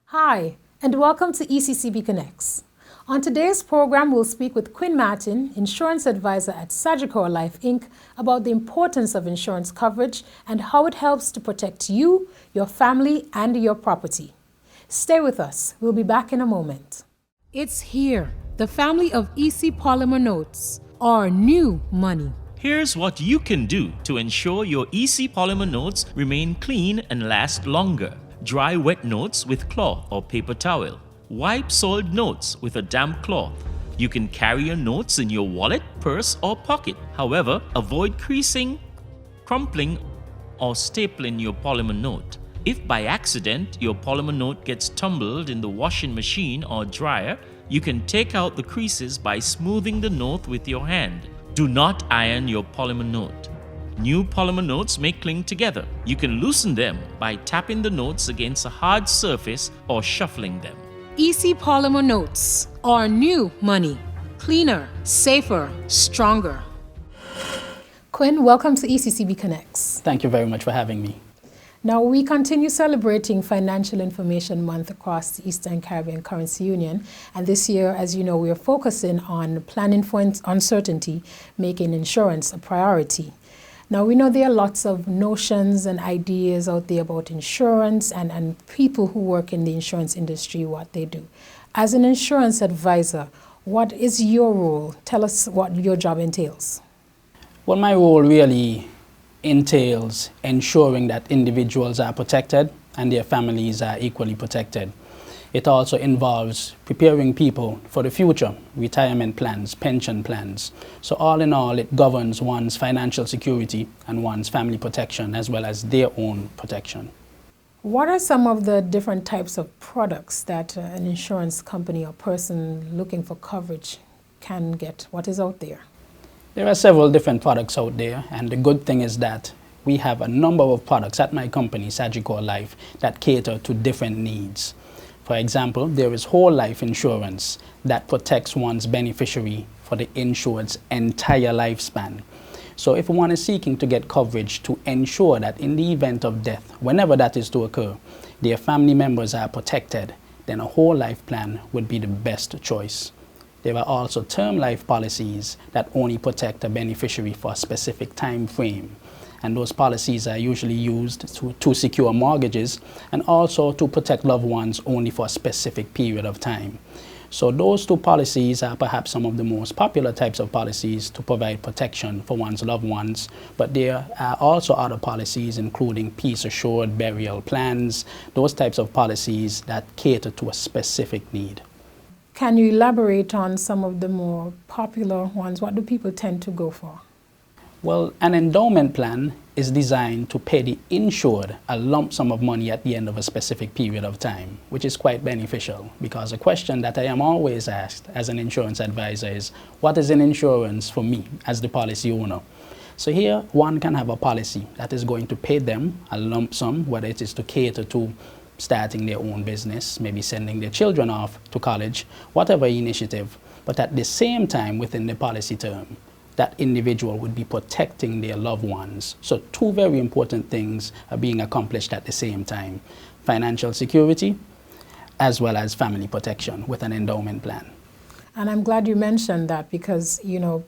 Hi, and welcome to ECCB Connects. On today's program, we'll speak with Quinn Martin, insurance advisor at Sagicor Life Inc., about the importance of insurance coverage and how it helps to protect you, your family, and your property. Stay with us. We'll be back in a moment. It's here, the family of EC Polymer Notes, our new money. Here's what you can do to ensure your EC Polymer notes remain clean and last longer. Dry wet notes with cloth or paper towel. Wipe soiled notes with a damp cloth. You can carry your notes in your wallet, purse, or pocket. However, avoid creasing, crumpling, or stapling your polymer note. If by accident your polymer note gets tumbled in the washing machine or dryer, you can take out the creases by smoothing the note with your hand. Do not iron your polymer note. New polymer notes may cling together. You can loosen them by tapping the notes against a hard surface or shuffling them. EC Polymer Notes, our new money. Cleaner, safer, stronger. Quinn, welcome to ECCB Connects. Thank you very much for having me. Now, we continue celebrating Financial Information Month across the Eastern Caribbean Currency Union. And this year, as you know, we are focusing on planning for uncertainty, making insurance a priority. Now, we know there are lots of notions and ideas out there about insurance and people who work in the insurance industry, what they do. As an insurance advisor, what is your role? Tell us what your job entails. Well, my role really entails ensuring that individuals are protected and their families are equally protected. It also involves preparing people for the future, retirement plans, pension plans. So all in all, it governs one's financial security and one's family protection as well as their own protection. What are some of the different types of products that an insurance company or person looking for coverage can get? What is out there? There are several different products out there, and the good thing is that we have a number of products at my company, Sagicor Life, that cater to different needs. For example, there is whole life insurance that protects one's beneficiary for the insured's entire lifespan. So if one is seeking to get coverage to ensure that in the event of death, whenever that is to occur, their family members are protected, then a whole life plan would be the best choice. There are also term life policies that only protect a beneficiary for a specific time frame. And those policies are usually used to secure mortgages and also to protect loved ones only for a specific period of time. So those two policies are perhaps some of the most popular types of policies to provide protection for one's loved ones. But there are also other policies, including peace assured burial plans, those types of policies that cater to a specific need. Can you elaborate on some of the more popular ones? What do people tend to go for? Well, an endowment plan is designed to pay the insured a lump sum of money at the end of a specific period of time, which is quite beneficial because a question that I am always asked as an insurance advisor is, what is an insurance for me as the policy owner? So here one can have a policy that is going to pay them a lump sum, whether it is to cater to starting their own business, maybe sending their children off to college, whatever initiative, but at the same time within the policy term, that individual would be protecting their loved ones. So two very important things are being accomplished at the same time: financial security as well as family protection with an endowment plan. And I'm glad you mentioned that because, you know,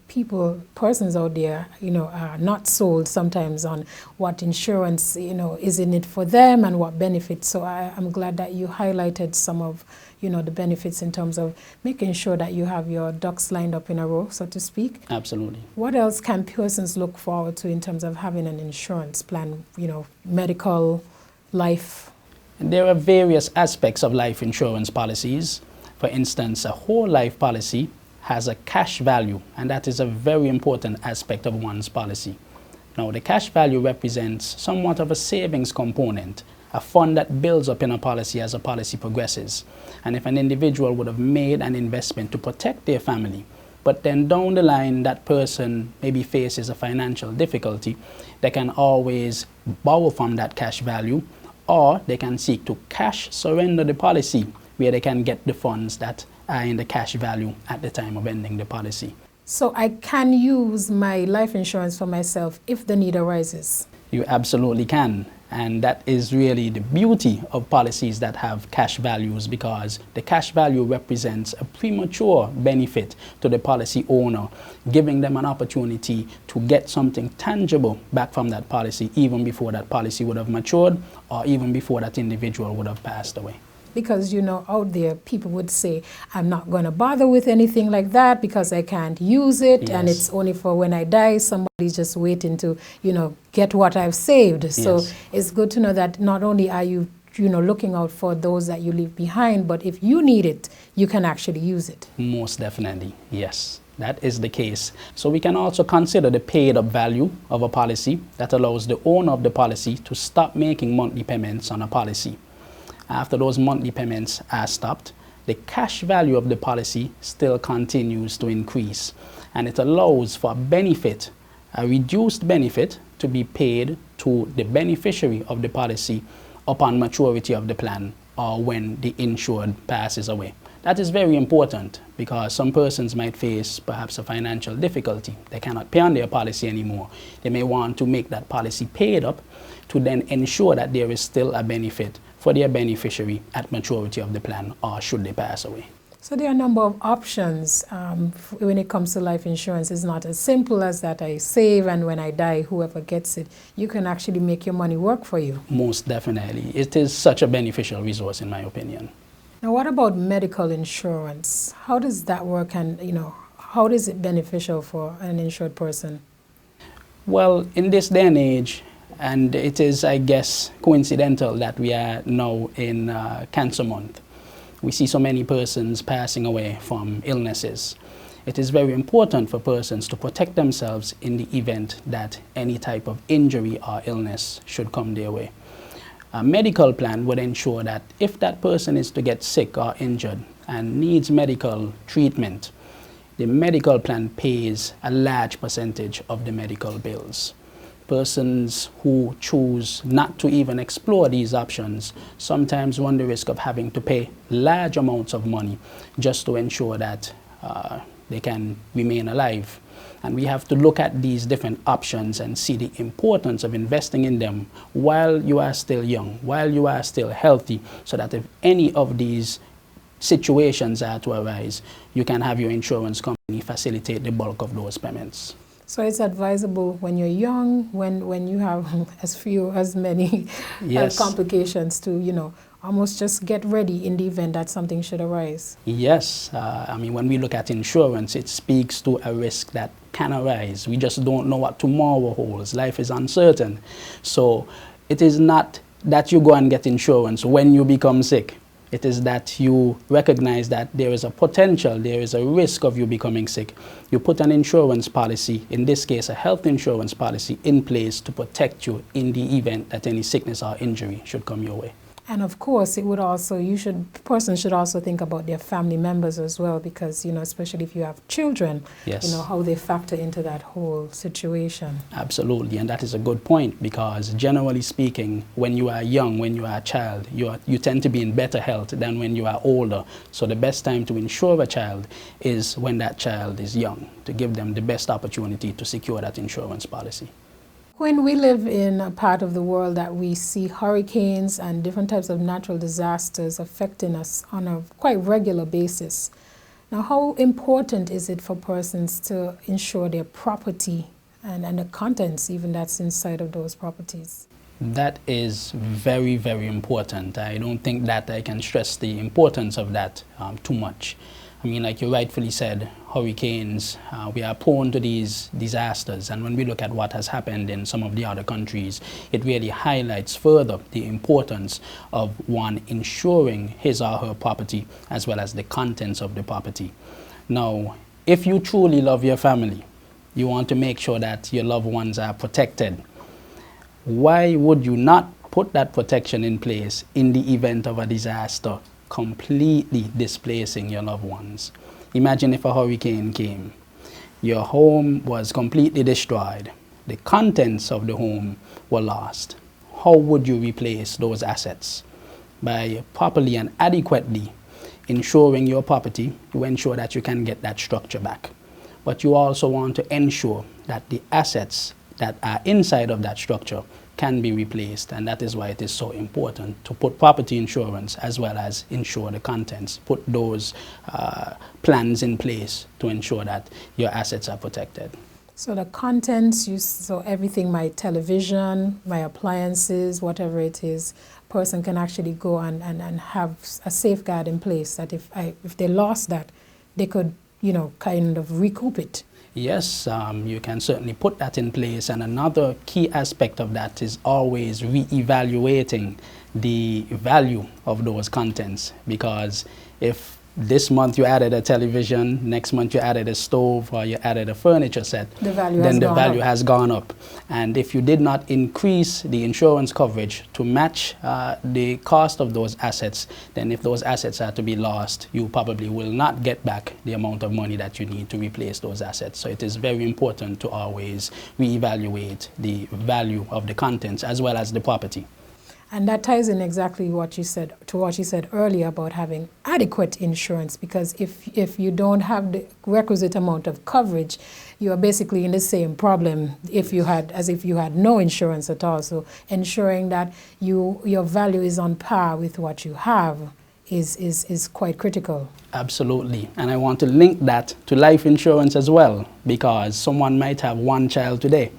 persons out there, you know, are not sold sometimes on what insurance, you know, is in it for them and what benefits. So I'm glad that you highlighted some of, you know, the benefits in terms of making sure that you have your ducks lined up in a row, so to speak. Absolutely. What else can persons look forward to in terms of having an insurance plan, you know, medical, life? And there are various aspects of life insurance policies. For instance, a whole life policy has a cash value, and that is a very important aspect of one's policy. Now, the cash value represents somewhat of a savings component, a fund that builds up in a policy as a policy progresses. And if an individual would have made an investment to protect their family, but then down the line that person maybe faces a financial difficulty, they can always borrow from that cash value, or they can seek to cash surrender the policy where they can get the funds that are in the cash value at the time of ending the policy. So I can use my life insurance for myself if the need arises? You absolutely can. And that is really the beauty of policies that have cash values, because the cash value represents a premature benefit to the policy owner, giving them an opportunity to get something tangible back from that policy even before that policy would have matured or even before that individual would have passed away. Because, you know, out there, people would say, I'm not going to bother with anything like that because I can't use it. Yes. And it's only for when I die. Somebody's just waiting to, you know, get what I've saved. So Yes. it's good to know that not only are you, you know, looking out for those that you leave behind, but if you need it, you can actually use it. Most definitely, yes. That is the case. So we can also consider the paid up value of a policy that allows the owner of the policy to stop making monthly payments on a policy. After those monthly payments are stopped, the cash value of the policy still continues to increase, and it allows for benefit, a reduced benefit, to be paid to the beneficiary of the policy upon maturity of the plan or when the insured passes away. That is very important because some persons might face perhaps a financial difficulty. They cannot pay on their policy anymore. They may want to make that policy paid up to then ensure that there is still a benefit for their beneficiary at maturity of the plan or should they pass away. So there are a number of options when it comes to life insurance. It's not as simple as that I save and when I die, whoever gets it, you can actually make your money work for you. Most definitely. It is such a beneficial resource in my opinion. Now, what about medical insurance? How does that work, and, you know, how is it beneficial for an insured person? Well, in this day and age, and it is, I guess, coincidental that we are now in Cancer Month. We see so many persons passing away from illnesses. It is very important for persons to protect themselves in the event that any type of injury or illness should come their way. A medical plan would ensure that if that person is to get sick or injured and needs medical treatment, the medical plan pays a large percentage of the medical bills. Persons who choose not to even explore these options sometimes run the risk of having to pay large amounts of money just to ensure that they can remain alive. And we have to look at these different options and see the importance of investing in them while you are still young, while you are still healthy, so that if any of these situations are to arise, you can have your insurance company facilitate the bulk of those payments. So it's advisable when you're young, when you have as many Yes. complications, to, you know, almost just get ready in the event that something should arise. Yes, I mean, when we look at insurance, it speaks to a risk that can arise. We just don't know what tomorrow holds. Life is uncertain. So it is not that you go and get insurance when you become sick. It is that you recognize that there is a potential, there is a risk of you becoming sick. You put an insurance policy, in this case a health insurance policy, in place to protect you in the event that any sickness or injury should come your way. And of course, it would also, persons should also think about their family members as well, because, you know, especially if you have children, Yes. you know, how they factor into that whole situation. Absolutely, and that is a good point, because generally speaking, when you are young, when you are a child, you tend to be in better health than when you are older. So the best time to insure a child is when that child is young, to give them the best opportunity to secure that insurance policy. When we live in a part of the world that we see hurricanes and different types of natural disasters affecting us on a quite regular basis, now how important is it for persons to insure their property and the contents even that's inside of those properties? That is very, very important. I don't think that I can stress the importance of that too much. I mean, like you rightfully said, hurricanes, we are prone to these disasters. And when we look at what has happened in some of the other countries, it really highlights further the importance of one insuring his or her property as well as the contents of the property. Now, if you truly love your family, you want to make sure that your loved ones are protected. Why would you not put that protection in place in the event of a disaster, completely displacing your loved ones? Imagine if a hurricane came. Your home was completely destroyed. The contents of the home were lost. How would you replace those assets? By properly and adequately insuring your property, you ensure that you can get that structure back. But you also want to ensure that the assets that are inside of that structure can be replaced, and that is why it is so important to put property insurance as well as insure the contents, put those plans in place to ensure that your assets are protected. So the contents, so everything, my television, my appliances, whatever it is, person can actually go and have a safeguard in place that if they lost that, they could, kind of recoup it. Yes, you can certainly put that in place, and another key aspect of that is always re-evaluating the value of those contents, because if this month you added a television, next month you added a stove, or you added a furniture set, then the value has gone up. And if you did not increase the insurance coverage to match the cost of those assets, then if those assets are to be lost, you probably will not get back the amount of money that you need to replace those assets. So it is very important to always reevaluate the value of the contents as well as the property. And that ties in exactly what you said earlier about having adequate insurance, because if you don't have the requisite amount of coverage, you are basically in the same problem as if you had no insurance at all. So ensuring that your value is on par with what you have is quite critical. Absolutely. And I want to link that to life insurance as well, because someone might have one child today,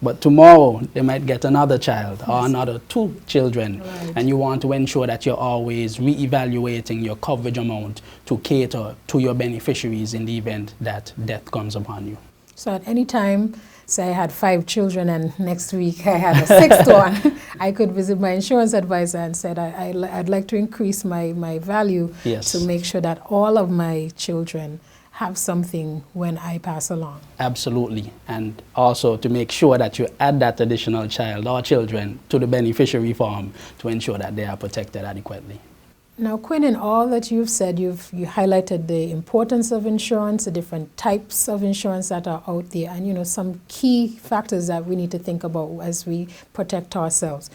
but tomorrow they might get another child or another 2 children. Right. And you want to ensure that you're always re-evaluating your coverage amount to cater to your beneficiaries in the event that death comes upon you. So at any time, say I had 5 children and next week I had a 6th one, I could visit my insurance advisor and said I'd like to increase my value to make sure that all of my children have something when I pass along. Absolutely. And also to make sure that you add that additional child or children to the beneficiary form to ensure that they are protected adequately. Now, Quinn, in all that you've said, you highlighted the importance of insurance, the different types of insurance that are out there, and some key factors that we need to think about as we protect ourselves.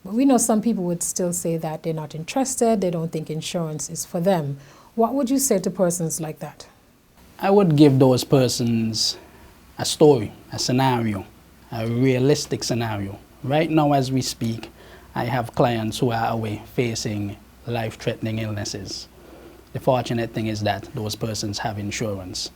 But we know some people would still say that they're not interested, they don't think insurance is for them. What would you say to persons like that? I would give those persons a story, a scenario, a realistic scenario. Right now as we speak, I have clients who are away facing life-threatening illnesses. The fortunate thing is that those persons have insurance.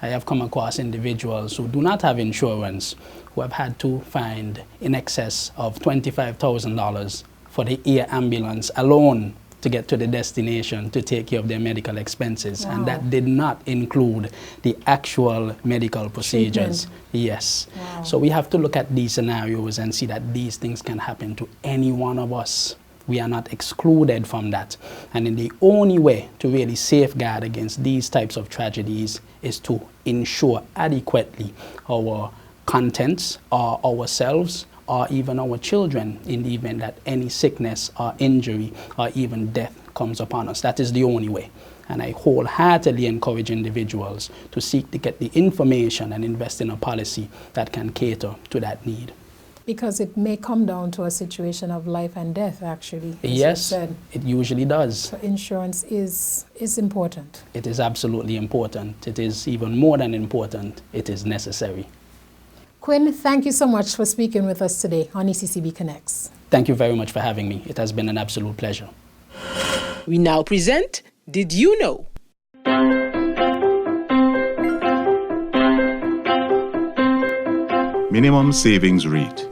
I have come across individuals who do not have insurance, who have had to find in excess of $25,000 for the air ambulance alone to get to the destination to take care of their medical expenses. Wow. And that did not include the actual medical procedures. Treatment. Yes. Wow. So we have to look at these scenarios and see that these things can happen to any one of us. We are not excluded from that. And then the only way to really safeguard against these types of tragedies is to insure adequately our contents, or ourselves, or even our children in the event that any sickness or injury or even death comes upon us. That is the only way. And I wholeheartedly encourage individuals to seek to get the information and invest in a policy that can cater to that need. Because it may come down to a situation of life and death, actually. Yes, it usually does. So insurance is important. It is absolutely important. It is even more than important. It is necessary. Quinn, thank you so much for speaking with us today on ECCB Connects. Thank you very much for having me. It has been an absolute pleasure. We now present Did You Know? Minimum savings rate.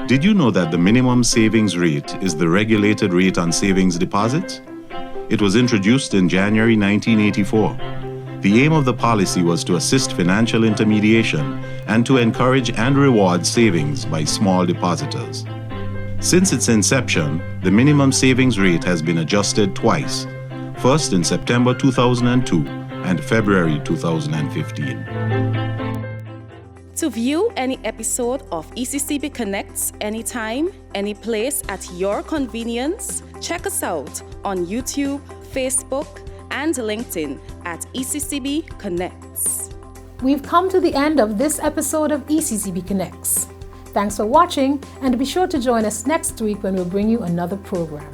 Did you know that the minimum savings rate is the regulated rate on savings deposits? It was introduced in January 1984. The aim of the policy was to assist financial intermediation and to encourage and reward savings by small depositors. Since its inception, the minimum savings rate has been adjusted twice, first in September 2002 and February 2015. To view any episode of ECCB Connects anytime, any place at your convenience, check us out on YouTube, Facebook, and LinkedIn at ECCB Connects. We've come to the end of this episode of ECCB Connects. Thanks for watching, and be sure to join us next week when we'll bring you another program.